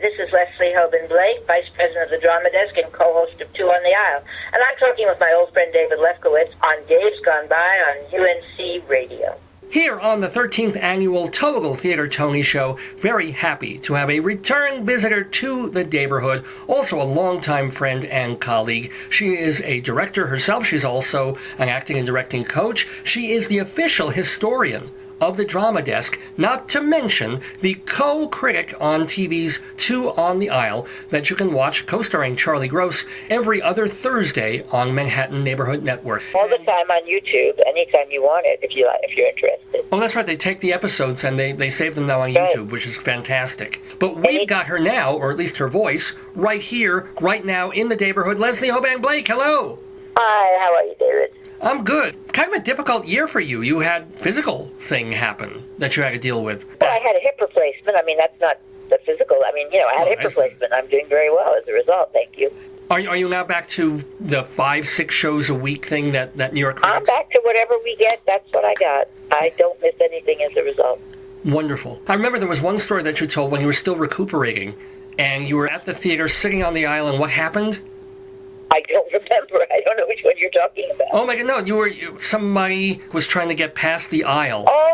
this is Leslie Hoban Blake, Vice President of the Drama Desk and co-host of Two on the Aisle. And I'm talking with my old friend David Lefkowitz on Dave's Gone By on UNC Radio. Here on the 13th Annual TotalTheater Tony Show, very happy to have a return visitor to the neighborhood, also a longtime friend and colleague. She is a director herself. She's also an acting and directing coach. She is the official historian of the Drama Desk, not to mention the co-critic on TV's Two on the Aisle that you can watch, co-starring Charlie Gross, every other Thursday on Manhattan Neighborhood Network. All the time on YouTube, anytime you want it, if you're interested. Oh, that's right. They take the episodes and they save them now on YouTube, which is fantastic. But we've got her now, or at least her voice, right here, right now in the neighborhood. Leslie Hoban Blake, hello. Hi, how are you, David? I'm good. Kind of a difficult year for you. You had physical thing happen that you had to deal with. Well, I had a hip replacement. I mean, that's not the physical. I mean, I had a hip replacement. I'm doing very well as a result. Thank you. Are you now back to the 5-6 shows a week thing that New York critics? I'm back to whatever we get. That's what I got. I don't miss anything as a result. Wonderful. I remember there was one story that you told when you were still recuperating, and you were at the theater sitting on the aisle, and what happened? I don't remember. I don't know which one you're talking about. Oh my God, no! Somebody was trying to get past the aisle. Oh!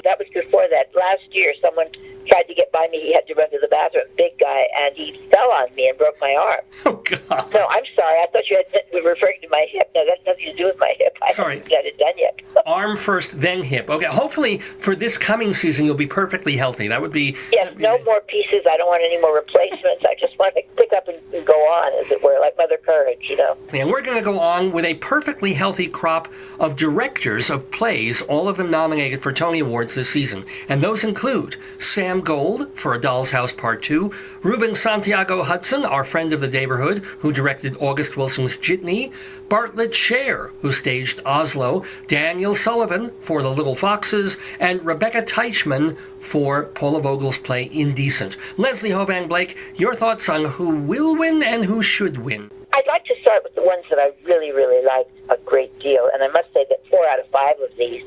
That was before that. Last year, someone tried to get by me. He had to run to the bathroom, big guy, and he fell on me and broke my arm. Oh God! No, I'm sorry. I thought you were referring to my hip. No, that has nothing to do with my hip. I haven't got it done yet. Arm first, then hip. Okay. Hopefully, for this coming season, you'll be perfectly healthy. That would be. Yes. No more pieces. I don't want any more replacements. I just want to pick up and go on, as it were, like Mother Courage, And we're going to go on with a perfectly healthy crop of directors of plays, all of them nominated for Tony Awards this season. And those include Sam Gold for A Doll's House Part 2, Ruben Santiago Hudson, our friend of the neighborhood, who directed August Wilson's Jitney, Bartlett Sher, who staged Oslo, Daniel Sullivan for The Little Foxes, and Rebecca Teichman for Paula Vogel's play Indecent. Leslie Hoban Blake, your thoughts on who will win and who should win? I'd like to start with the ones that I really, really liked a great deal, and I must say that 4 out of 5 of these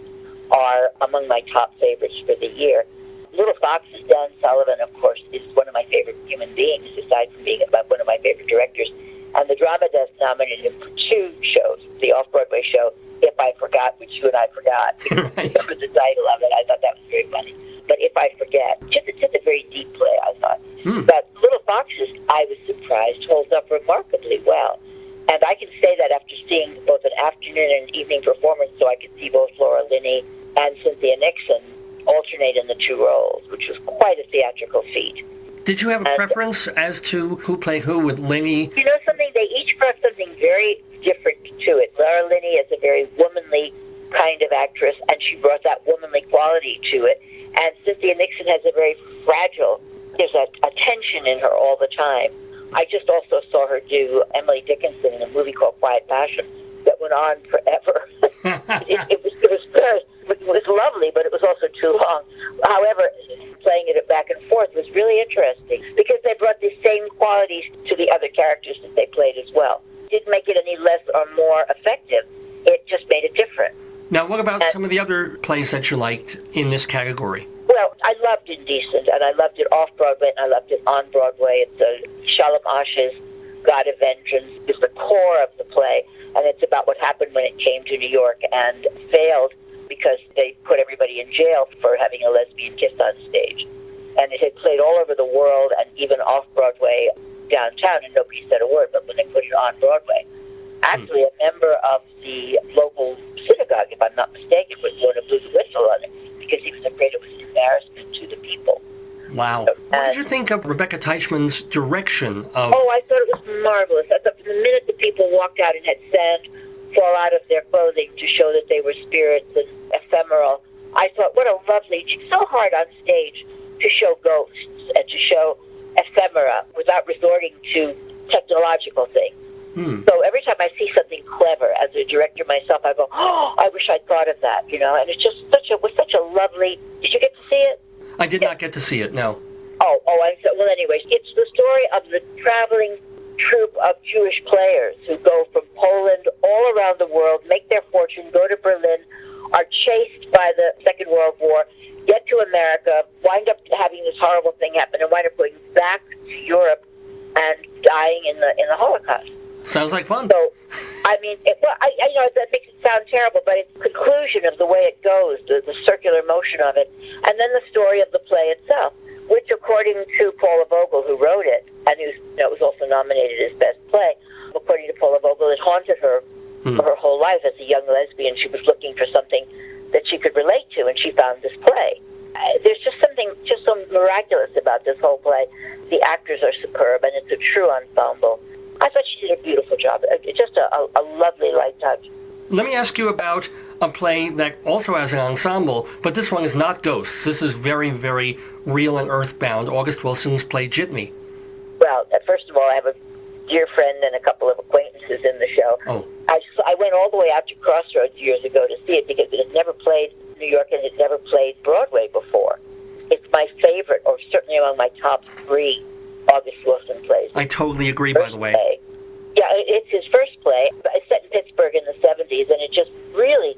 are among my top favorites for the year. Little Foxes, Dan Sullivan, of course, is one of my favorite human beings, aside from being one of my favorite directors. And the Drama Desk nominated him for 2 shows, the off-Broadway show, If I Forgot, which you and I forgot. Right. That was the title of it. I thought that was very funny. But If I Forget, it's just a very deep play, I thought. But Little Foxes, I was surprised, holds up remarkably well. And I can say that after seeing both an afternoon and an evening performance, so I could see both Laura Linney and Cynthia Nixon alternate in the 2 roles, which was quite a theatrical feat. Did you have a preference as to who played who with Linney? You know something? They each brought something very different to it. Laura Linney is a very womanly kind of actress, and she brought that womanly quality to it. And Cynthia Nixon has a very fragile, there's a tension in her all the time. I just also saw her do Emily Dickinson in a movie called Quiet Passion that went on forever. It was lovely, but it was also too long. However, playing it back and forth was really interesting because they brought the same qualities to the other characters that they played as well. It didn't make it any less or more effective. It just made it different. Now, what about some of the other plays that you liked in this category? Well, I loved Indecent, and I loved it off-Broadway, and I loved it on Broadway. It's Shalom Ash's God of Vengeance is the core of the play, and it's about what happened when it came to New York and failed because they put everybody in jail for having a lesbian kiss on stage. And it had played all over the world and even off-Broadway downtown, and nobody said a word, but when they put it on Broadway, actually a member of the local synagogue, if I'm not mistaken, was going to blow the whistle on it because he was afraid it was an embarrassment to the people. Wow. What did you think of Rebecca Teichman's direction of... Oh, I thought it was marvelous. I thought from the minute the people walked out and had sand fall out of their clothing to show that they were spirits and ephemeral, I thought, what a lovely... She's so hard on stage to show ghosts and to show ephemera without resorting to technological things. So every time I see something clever as a director myself, I go, oh, I wish I'd thought of that, and it's just was such a lovely... Did you get to see it? I did not get to see it, no. Well, anyways, it's the story of the traveling troupe of Jewish players who go from Poland all around the world, make their fortune, go to Berlin, are chased by the Second World War, get to America, wind up having this horrible thing happen, and wind up going back to Europe and dying in the Holocaust. Sounds like fun. So, I mean, I know that makes it sound terrible, but it's the conclusion of the way it goes, the circular motion of it, and then the story of the play itself, which, according to Paula Vogel, who wrote it, and who was also nominated as Best Play, according to Paula Vogel, it haunted her for her whole life as a young lesbian. She was looking for something that she could relate to, and she found this play. There's just something just so miraculous about this whole play. The actors are superb, and it's a true ensemble. I thought she did a beautiful job. Just a lovely light touch. Let me ask you about a play that also has an ensemble, but this one is not ghosts. This is very, very real and earthbound. August Wilson's play Jitney. Well, first of all, I have a dear friend and a couple of acquaintances in the show. Oh. I went all the way out to Crossroads years ago to see it because it had never played in New York and it had never played Broadway before. It's my favorite, or certainly among my top 3 August Wilson plays. I totally agree, by the way. Play. Yeah, it's his first play. It's set in Pittsburgh in the 70s, and it just really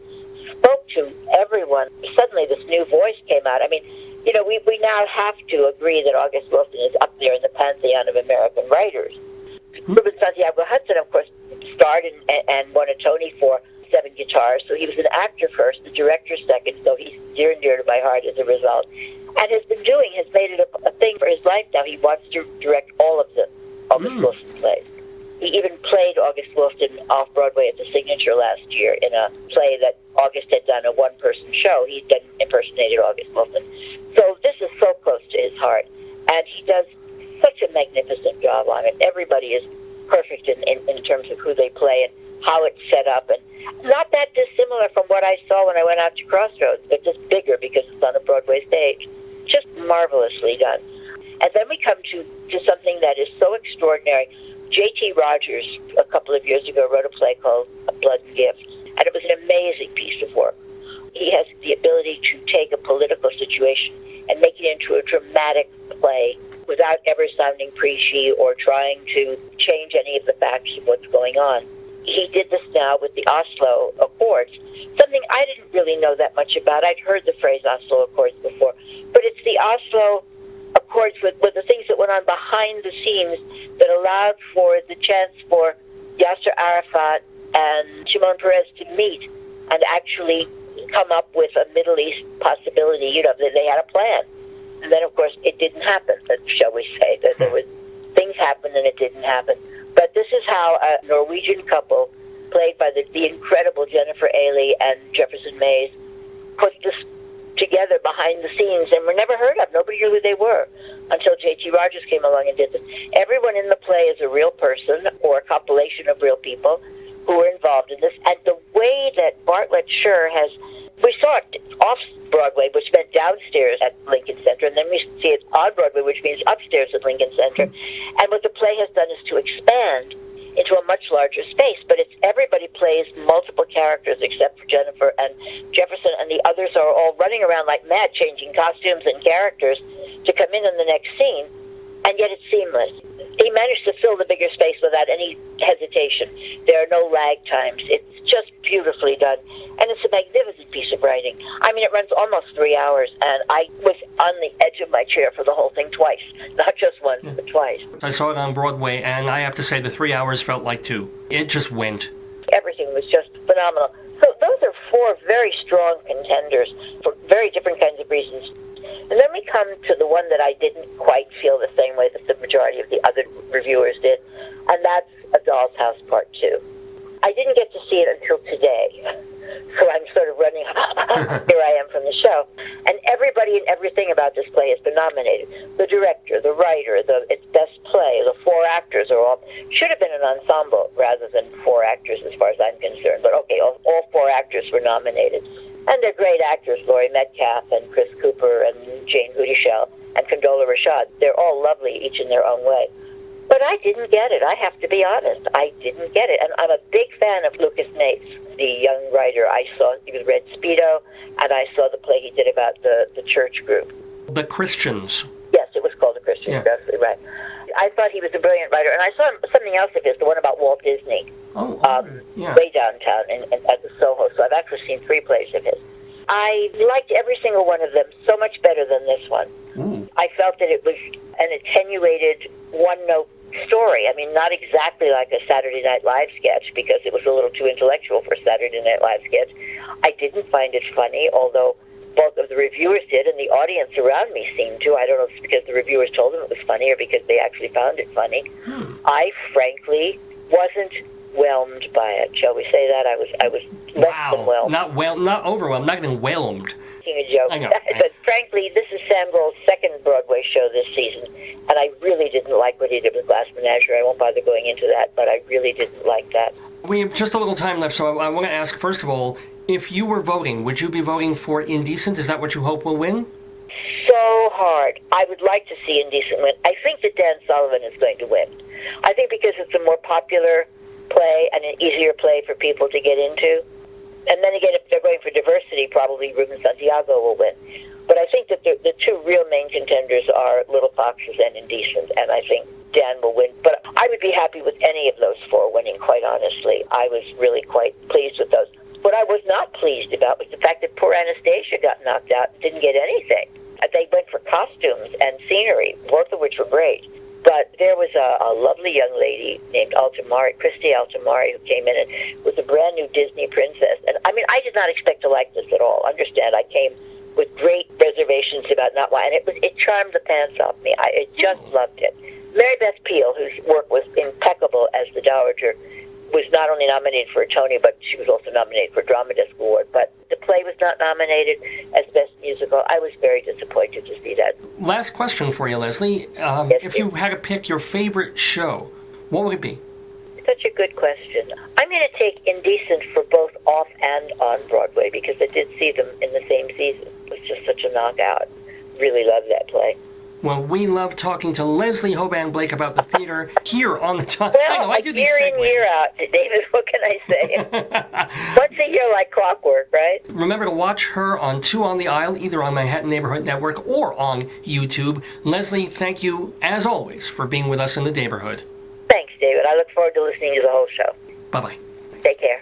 spoke to everyone. Suddenly this new voice came out. I mean, you know, we now have to agree that August Wilson is up there in the pantheon of American writers. Ruben Santiago Hudson, of course, starred and won a Tony for 7 Guitars, so he was an actor first, the director second, so he's dear and dear to my heart as a result. And has made it a thing for his life now. He wants to direct all of the August Wilson plays. He even played August Wilson off-Broadway at the Signature last year in a play that August had done, a one-person show. He then impersonated August Wilson. So this is so close to his heart. And he does such a magnificent job on it. Everybody is perfect in terms of who they play and how it's set up. And not that dissimilar from what I saw when I went out to Crossroads, but just bigger because it's on a Broadway stage. Just marvelously done. And then we come to something that is so extraordinary. J.T. Rogers, a couple of years ago, wrote a play called A Blood and Gift, and it was an amazing piece of work. He has the ability to take a political situation and make it into a dramatic play without ever sounding preachy or trying to change any of the facts of what's going on. He did this now with the Oslo Accords, something I didn't really know that much about. I'd heard the phrase Oslo Accords before, but it's the Oslo Accords with the things that went on behind the scenes that allowed for the chance for Yasser Arafat and Shimon Peres to meet and actually come up with a Middle East possibility. You know, they had a plan. And then, of course, it didn't happen, shall we say. That there was things happened and it didn't happen. But this is how a Norwegian couple, played by the incredible Jennifer Ailey and Jefferson Mays, put this together behind the scenes and were never heard of. Nobody knew who they were until J.T. Rogers came along and did this. Everyone in the play is a real person or a compilation of real people who were involved in this. And the way that Bartlett Sher has... We saw it off-Broadway, which meant downstairs at Lincoln Center, and then we see it on Broadway, which means upstairs at Lincoln Center. And what the play has done is to expand into a much larger space, but it's everybody plays multiple characters except for Jennifer and Jefferson, and the others are all running around like mad, changing costumes and characters to come in the next scene, and yet it's seamless. He managed to fill the bigger space without any hesitation. There are no lag times. It's just beautifully done, and it's a magnificent piece of writing. I mean, it runs almost 3 hours, and I was on the edge of my chair for the whole thing twice, not just once, but twice. I saw it on Broadway, and I have to say the 3 hours felt like 2. It just went. Everything was just phenomenal. So those are 4 very strong contenders for very different kinds of reasons. And then we come to the one that I didn't quite feel the same way that the majority of the other reviewers did, and that's A Doll's House Part 2. I didn't get to see it until today, so I'm sort of running, here I am from the show. And everybody and everything about this play has been nominated. The director, the writer, its best play, the 4 actors are all, should have been an ensemble rather than 4 actors as far as I'm concerned, but okay, all 4 actors were nominated. And they're great actors, Laurie Metcalf and Chris Cooper and Jane Houdyshell and Condola Rashad. They're all lovely, each in their own way. But I didn't get it. I have to be honest. I didn't get it. And I'm a big fan of Lucas Nates, the young writer. I saw he was Red Speedo, and I saw the play he did about the church group. The Christians. Yes, it was called The Christians. Yeah. Absolutely right. I thought he was a brilliant writer. And I saw something else of his, the one about Walt Disney. Yeah. Way downtown at the Soho. So I've actually seen 3 plays of his. I liked every single one of them so much better than this one. I felt that it was an attenuated, one-note story. I mean, not exactly like a Saturday Night Live sketch, because it was a little too intellectual for a Saturday Night Live sketch. I didn't find it funny, although both of the reviewers did, and the audience around me seemed to. I don't know if it's because the reviewers told them it was funny or because they actually found it funny. I frankly wasn't whelmed by it. Shall we say that? I was less than whelmed. Not overwhelmed, not even whelmed. Making a joke. I know. But frankly, this is Sam Gold's second Broadway show this season, and I really didn't like what he did with Glass Menagerie. I won't bother going into that, but I really didn't like that. We have just a little time left, so I want to ask, first of all, if you were voting, would you be voting for Indecent? Is that what you hope will win? So hard. I would like to see Indecent win. I think that Dan Sullivan is going to win. I think because it's a more popular play and an easier play for people to get into. And then again, if they're going for diversity, probably Ruben Santiago will win. But I think that the 2 real main contenders are Little Foxes and Indecent, and I think Dan will win. But I would be happy with any of those 4 winning, quite honestly. I was really quite pleased with those. What I was not pleased about was the fact that poor Anastasia got knocked out and didn't get anything. They went for costumes and scenery, both of which were great. But there was a lovely young lady named Christy Altamari, who came in and was a brand new Disney princess. And I mean, I did not expect to like this at all. Understand, I came with great reservations about not why, and it charmed the pants off me. I just loved it. Mary Beth Peale, whose work was impeccable as the Dowager, was not only nominated for a Tony, but she was also nominated for a Drama Desk Award. But the play was not nominated as Best Musical. I was very disappointed to see that. Last question for you, Leslie. If you had to pick your favorite show, what would it be? Such a good question. I'm going to take Indecent for both off and on Broadway, because I did see them in the same season. It was just such a knockout. Really loved that play. Well, we love talking to Leslie Hoban Blake about the theater here on the time. Well, I do these year in, year out, David, what can I say? Once a year like clockwork, right? Remember to watch her on 2 on the Aisle, either on Manhattan Neighborhood Network or on YouTube. Leslie, thank you, as always, for being with us in the neighborhood. Thanks, David. I look forward to listening to the whole show. Bye-bye. Take care.